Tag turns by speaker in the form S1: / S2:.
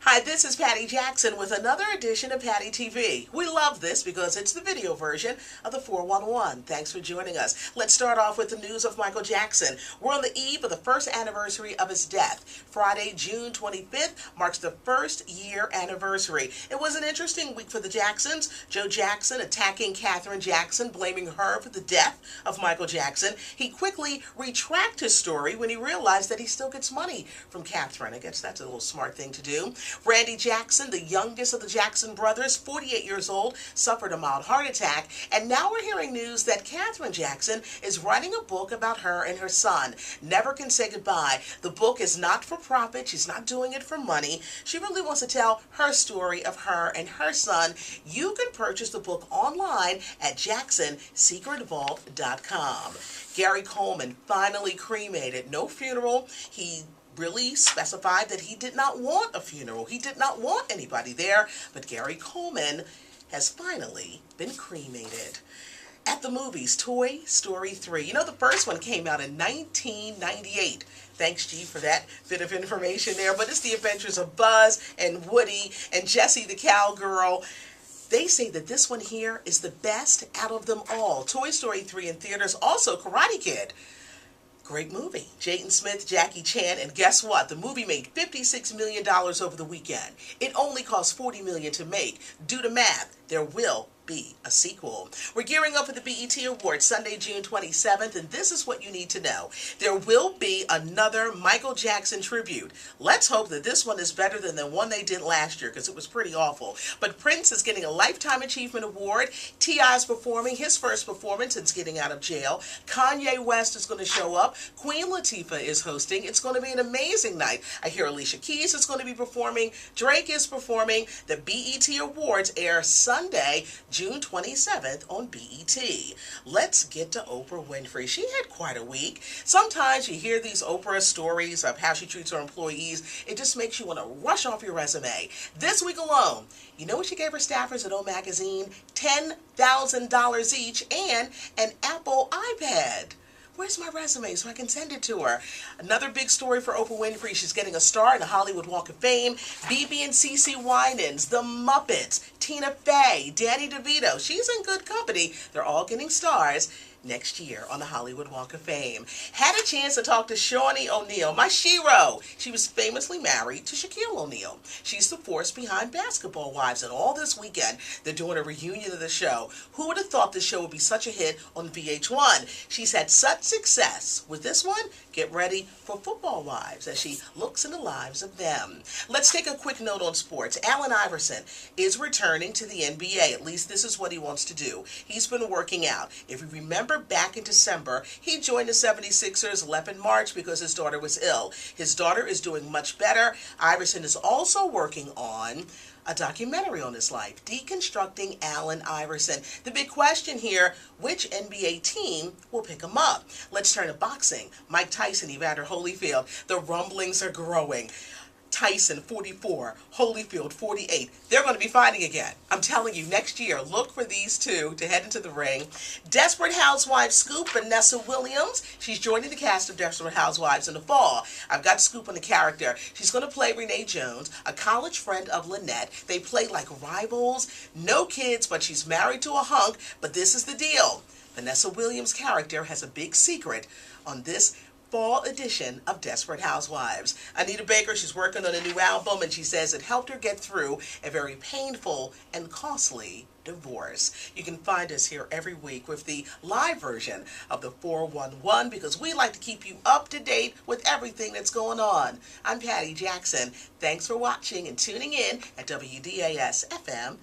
S1: Hi, this is Patty Jackson with another edition of Patty TV. We love this because it's the video version of the 411. Thanks for joining us. Let's start off with the news of Michael Jackson. We're on the eve of the first anniversary of his death. Friday, June 25th marks the first year anniversary. It was an interesting week for the Jacksons. Joe Jackson attacking Katherine Jackson, blaming her for the death of Michael Jackson. He quickly retracted his story when he realized that he still gets money from Katherine. I guess that's a little smart thing to do. Randy Jackson, the youngest of the Jackson brothers, 48 years old, suffered a mild heart attack, and now we're hearing news that Katherine Jackson is writing a book about her and her son. Never Can Say Goodbye. The book is not for profit. She's not doing it for money. She really wants to tell her story of her and her son. You can purchase the book online at JacksonSecretVault.com. Gary Coleman finally cremated. No funeral. He really specified that he did not want a funeral. He did not want anybody there, but Gary Coleman has finally been cremated. At the movies, Toy Story 3. You know, the first one came out in 1998. Thanks, G, for that bit of information there. But it's the adventures of Buzz and Woody and Jessie the Cowgirl. They say that this one here is the best out of them all. Toy Story 3 in theaters. Also, Karate Kid. Great movie. Jaden Smith, Jackie Chan, and guess what? The movie made $56 million over the weekend. It only cost $40 million to make. Do the math. There will be a sequel. We're gearing up for the BET Awards Sunday, June 27th, and this is what you need to know. There will be another Michael Jackson tribute. Let's hope that this one is better than the one they did last year, because it was pretty awful. But Prince is getting a Lifetime Achievement Award. T.I. is performing his first performance since getting out of jail. Kanye West is going to show up. Queen Latifah is hosting. It's going to be an amazing night. I hear Alicia Keys is going to be performing. Drake is performing. The BET Awards air Sunday, June 27th on BET. Let's get to Oprah Winfrey. She had quite a week. Sometimes you hear these Oprah stories of how she treats her employees. It just makes you want to rush off your resume. This week alone, you know what she gave her staffers at O Magazine? $10,000 each and an Apple iPad. Where's my resume so I can send it to her? Another big story for Oprah Winfrey. She's getting a star in the Hollywood Walk of Fame. BB and CeCe Winans, The Muppets, Tina Fey, Danny DeVito. She's in good company. They're all getting stars next year on the Hollywood Walk of Fame. Had a chance to talk to Shaunie O'Neal, my shero. She was famously married to Shaquille O'Neal. She's the force behind Basketball Wives, and all this weekend they're doing a reunion of the show. Who would have thought this show would be such a hit on VH1? She's had such success with this one. Get ready for Football Wives as she looks in the lives of them. Let's take a quick note on sports. Allen Iverson is returning to the NBA. At least this is what he wants to do. He's been working out. If you remember, back in December, he joined the 76ers, left in March because his daughter was ill. His daughter is doing much better. Iverson is also working on a documentary on his life, Deconstructing Allen Iverson. The big question here, which NBA team will pick him up? Let's turn to boxing. Mike Tyson, Evander Holyfield. The rumblings are growing. Tyson, 44, Holyfield, 48. They're going to be fighting again. I'm telling you, next year, look for these two to head into the ring. Desperate Housewives scoop, Vanessa Williams. She's joining the cast of Desperate Housewives in the fall. I've got scoop on the character. She's going to play Renee Jones, a college friend of Lynette. They play like rivals, no kids, but she's married to a hunk. But this is the deal. Vanessa Williams' character has a big secret on this fall edition of Desperate Housewives. Anita Baker, she's working on a new album, and she says it helped her get through a very painful and costly divorce. You can find us here every week with the live version of the 411 because we like to keep you up to date with everything that's going on. I'm Patty Jackson. Thanks for watching and tuning in at WDASFM.com.